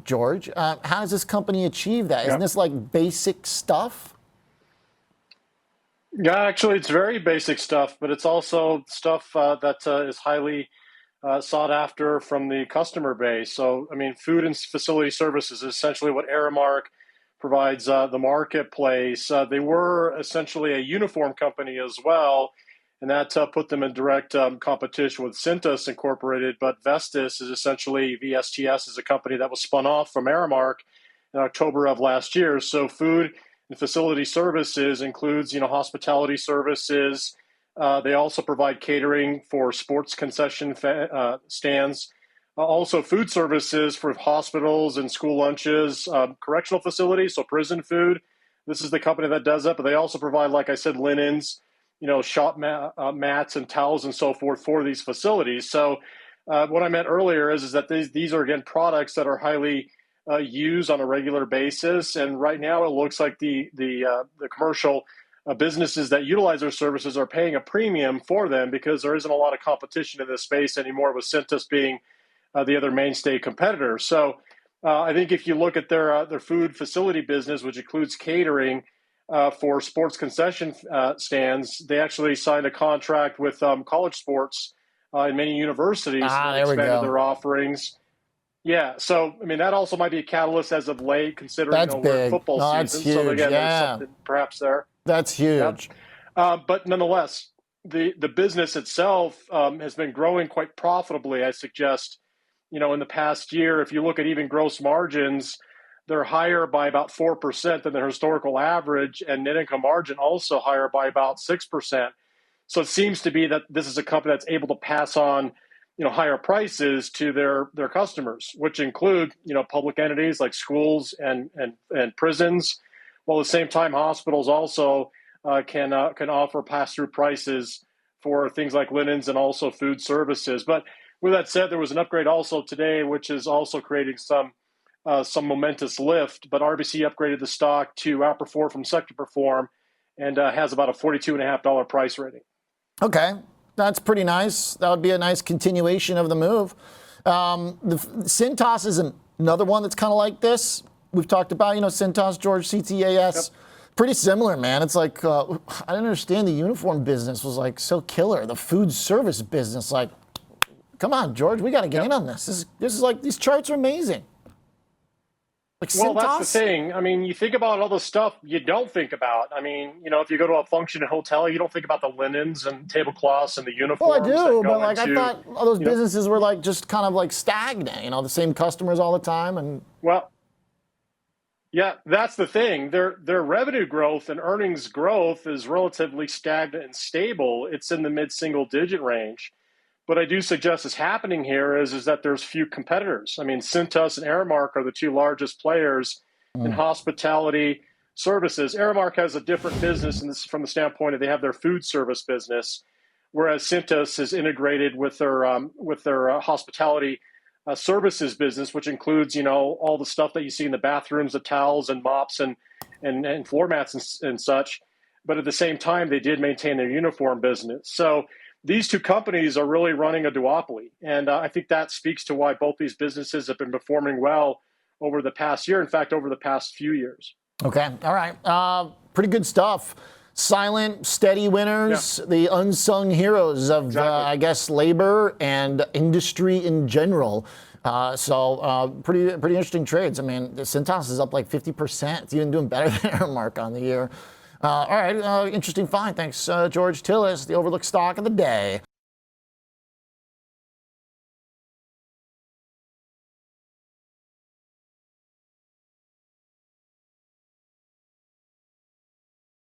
work, George? How does this company achieve that? Isn't this like basic stuff? Yeah, actually, it's very basic stuff, but it's also stuff that is highly sought after from the customer base. So, I mean, food and facility services is essentially what Aramark provides the marketplace. They were essentially a uniform company as well, and that put them in direct competition with Cintas Incorporated. But Vestas is essentially, VSTS is a company that was spun off from Aramark in October of last year. So food and facility services includes, hospitality services. They also provide catering for sports concession stands. Also food services for hospitals and school lunches, correctional facilities, so prison food. This is the company that does that, but they also provide, like I said, linens, shop mats and towels and so forth for these facilities. So what I meant earlier is that these are, again, products that are highly used on a regular basis. And right now it looks like the commercial businesses that utilize their services are paying a premium for them because there isn't a lot of competition in this space anymore, with Cintas being the other mainstay competitor. So I think if you look at their food facility business, which includes catering for sports concession stands, they actually signed a contract with college sports in many universities and expanded their offerings. Yeah, so I mean that also might be a catalyst as of late, considering we're in football season. Huge. So again, there's something perhaps there. That's huge. Yep. But nonetheless, the business itself has been growing quite profitably. I suggest, in the past year, if you look at even gross margins, they're higher by about 4% than the historical average, and net income margin also higher by about 6%. So it seems to be that this is a company that's able to pass on higher prices to their customers, which include, public entities like schools and prisons. While at the same time, hospitals also can offer pass-through prices for things like linens and also food services. But with that said, there was an upgrade also today, which is also creating some momentous lift. But RBC upgraded the stock to outperform from sector perform and has about a $42.50 price rating. Okay. That's pretty nice. That would be a nice continuation of the move. The Cintas is another one that's kind of like this. We've talked about, Cintas, George, CTAS. Yep. Pretty similar, man. It's like, I didn't understand the uniform business was like so killer. The food service business, like, come on, George, we got to get in on this. This is like, these charts are amazing. Like well, that's the thing. I mean, you think about all the stuff you don't think about. I mean, if you go to a function hotel, you don't think about the linens and tablecloths and the uniforms. Well, I do, but like I thought all those businesses were like just kind of like stagnant. The same customers all the time, and well, yeah, that's the thing. Their revenue growth and earnings growth is relatively stagnant and stable. It's in the mid-single digit range. What I do suggest is happening here is that there's few competitors. I mean, Cintas and Aramark are the two largest players in hospitality services. Aramark has a different business, and this is from the standpoint of they have their food service business, whereas Cintas is integrated with their hospitality services business, which includes all the stuff that you see in the bathrooms, the towels and mops and floor mats and such. But at the same time, they did maintain their uniform business. So these two companies are really running a duopoly. And I think that speaks to why both these businesses have been performing well over the past year. In fact, over the past few years. Okay. All right. Pretty good stuff. Silent, steady winners, the unsung heroes of, I guess, labor and industry in general. So pretty interesting trades. I mean, Cintas is up like 50%. It's even doing better than Aramark on the year. All right, interesting find. Thanks, George Tsilis, the overlooked stock of the day.